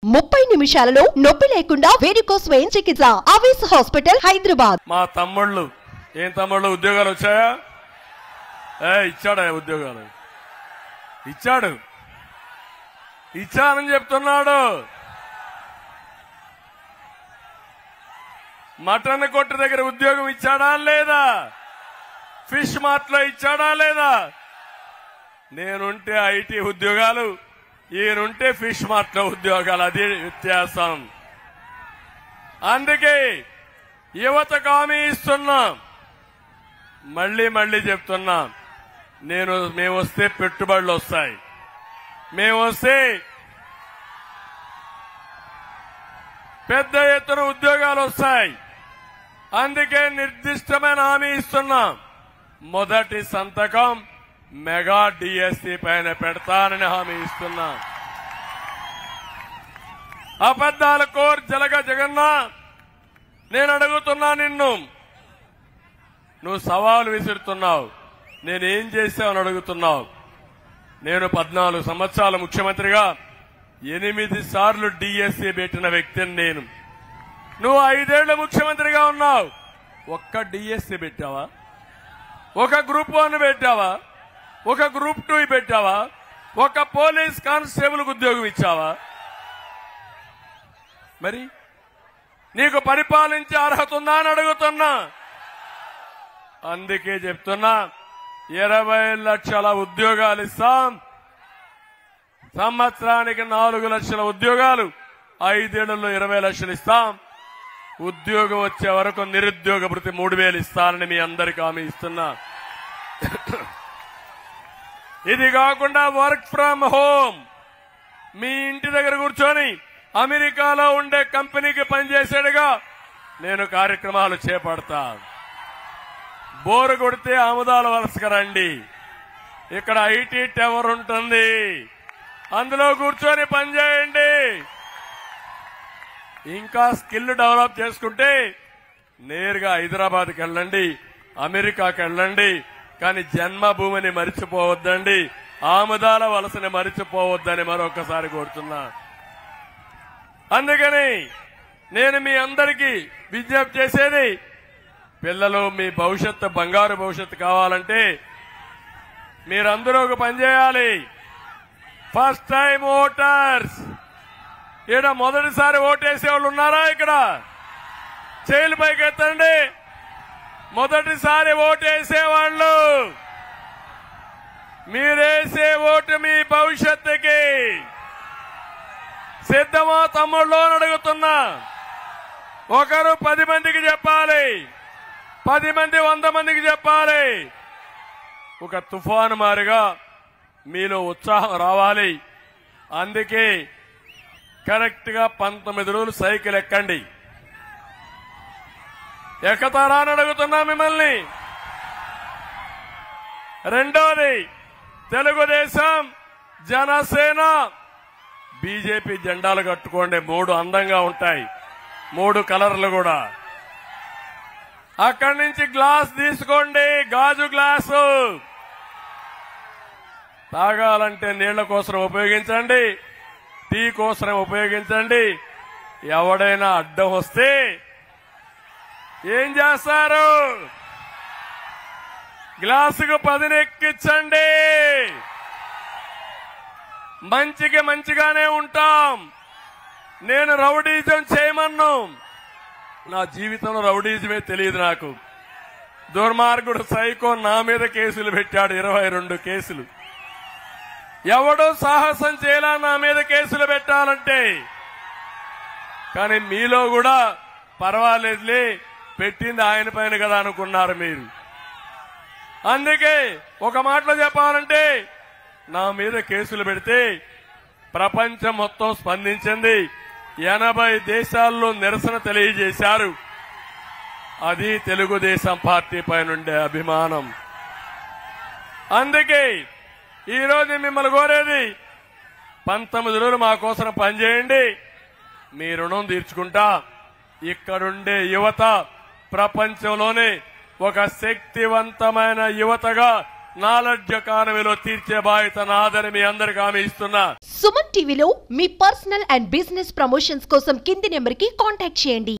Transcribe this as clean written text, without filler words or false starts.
30 నిమిషాలలో నొప్పి లేకుండా వేడికోస్ స్వయం చికిత్స ఆవేశ హాస్పిటల్ హైదరాబాద్. మా తమ్ముళ్ళు ఏం తమ్ముళ్ళు ఉద్యోగాలు వచ్చాయా? ఇచ్చాడా ఉద్యోగాలు? ఇచ్చానని చెప్తున్నాడు. మటన్ కొట్టు దగ్గర ఉద్యోగం ఇచ్చాడా లేదా? ఫిష్ మార్ట్ లో ఇచ్చాడా లేదా? నేనుంటే ఐటీ ఉద్యోగాలు, ఈయనుంటే ఫిష్ మార్ట్ లో ఉద్యోగాలు. అది వ్యత్యాసం. అందుకే యువతకు హామీ ఇస్తున్నాం. మళ్లీ చెప్తున్నా, మేము వస్తే పెట్టుబడులు వస్తాయి, మేము వస్తే పెద్ద ఎత్తున ఉద్యోగాలు వస్తాయి. అందుకే నిర్దిష్టమైన హామీ ఇస్తున్నాం. మొదటి సంతకం మెగా డిఎస్సి పైన పెడతానని హామీ ఇస్తున్నా. అబద్దాల కోర్ జగన్నా, నేను అడుగుతున్నా నిన్ను, నువ్వు సవాలు విసురుతున్నావు. నేనేం చేశావని అడుగుతున్నావు. నేను 14 సంవత్సరాల ముఖ్యమంత్రిగా 8 సార్లు డిఎస్సి పెట్టిన వ్యక్తిని నేను. నువ్వు 5 ఏళ్ల ముఖ్యమంత్రిగా ఉన్నావు. ఒక్క డిఎస్సి పెట్టావా? ఒక గ్రూప్ 1 పెట్టావా? ఒక గ్రూప్ 2 పెట్టావా? ఒక పోలీస్ కానిస్టేబుల్ ఉద్యోగం ఇచ్చావా? మరి నీకు పరిపాలించే అర్హత ఉందా అని అడుగుతున్నా. అందుకే చెప్తున్నా, 20 లక్షల ఉద్యోగాలు ఇస్తాం. సంవత్సరానికి 4 లక్షల ఉద్యోగాలు, 5 ఏళ్లలో 20 లక్షలు ఇస్తాం. ఉద్యోగం వచ్చే వరకు నిరుద్యోగ భృతి 3000 ఇస్తానని మీ అందరికీ హామీ ఇస్తున్నా. ఇది కాకుండా వర్క్ ఫ్రం హోమ్, మీ ఇంటి దగ్గర కూర్చొని అమెరికాలో ఉండే కంపెనీకి పనిచేసేడుగా నేను కార్యక్రమాలు చేపడతా. బోరు కొడితే ఆముదాల వలసకు రండి. ఇక్కడ ఐటీ టవర్ ఉంటుంది, అందులో కూర్చొని పనిచేయండి. ఇంకా స్కిల్ డెవలప్ చేసుకుంటే నేరుగా హైదరాబాద్కి వెళ్ళండి, అమెరికాకి వెళ్ళండి. కానీ జన్మభూమిని మరిచిపోవద్దండి, ఆముదాల వలసని మరిచిపోవద్దని మరొకసారి కోరుతున్నా. అందుకని నేను మీ అందరికీ విజ్ఞప్తి చేసేది, పిల్లలు మీ భవిష్యత్తు, బంగారు భవిష్యత్తు కావాలంటే మీరందరూ ఒక పని చేయాలి. ఫస్ట్ టైం ఓటర్స్, ఇక్కడ మొదటిసారి ఓటేసే వాళ్ళు ఉన్నారా? ఇక్కడ చేతుల పైకి ఎత్తండి. మొదటిసారి ఓటేసేవాళ్ళు, మీరేసే ఓటు మీ భవిష్యత్తుకి సిద్ధమా తమ్ముళ్ళు అని అడుగుతున్నా. ఒకరు 10 మందికి చెప్పాలి, 10 మంది 100 మందికి చెప్పాలి. ఒక తుఫాను మారిగా మీలో ఉత్సాహం రావాలి. అందుకే కరెక్ట్ గా 19 రోజులు సైకిల్ ఎక్కండి. ఎక్కుతారా అని అడుగుతున్నా మిమ్మల్ని. రెండోది, తెలుగుదేశం, జనసేన, బీజేపీ జెండాలు కట్టుకోండి. 3 అందంగా ఉంటాయి, 3 కలర్లు కూడా. అక్కడి నుంచి గ్లాస్ తీసుకోండి, గాజు గ్లాసు. తాగాలంటే నీళ్ల కోసం ఉపయోగించండి, టీ కోసం ఉపయోగించండి. ఎవడైనా అడ్డం వస్తే ఏం చేస్తారు? గ్లాసుకు 10 ఎక్కించండి. మంచికి మంచిగానే ఉంటాం. నేను రౌడీజం చేయమన్ను. నా జీవితంలో రౌడీజమే తెలియదు నాకు. దుర్మార్గుడు సైకో నా మీద కేసులు పెట్టాడు, 22 కేసులు. ఎవడో సాహసం చేయాలా నా మీద కేసులు పెట్టాలంటే. కానీ మీలో కూడా పర్వాలేదులే, పెట్టింది ఆయన పైన కదా అనుకున్నారు మీరు. అందుకే ఒక మాటలో చెప్పాలంటే, నా మీద కేసులు పెడితే ప్రపంచం మొత్తం స్పందించింది. 80 దేశాల్లో నిరసన తెలియజేశారు. అది తెలుగుదేశం పార్టీ పైనుండే అభిమానం. అందుకే ఈరోజు మిమ్మల్ని కోరేది, 19 రోజులు మా కోసం పనిచేయండి, మీ రుణం తీర్చుకుంటా. ఇక్కడుండే యువత ప్రపంచంలోనే ఒక శక్తివంతమైన యువతగా నాలెడ్జ్ ఎకానమీలో తీర్చే బాధ్యత నాదని మీ అందరికీ హామీ ఇస్తున్నా. సుమన్ టీవీలో మీ పర్సనల్ అండ్ బిజినెస్ ప్రమోషన్స్ కోసం కింది నెంబర్కి కాంటాక్ట్ చేయండి.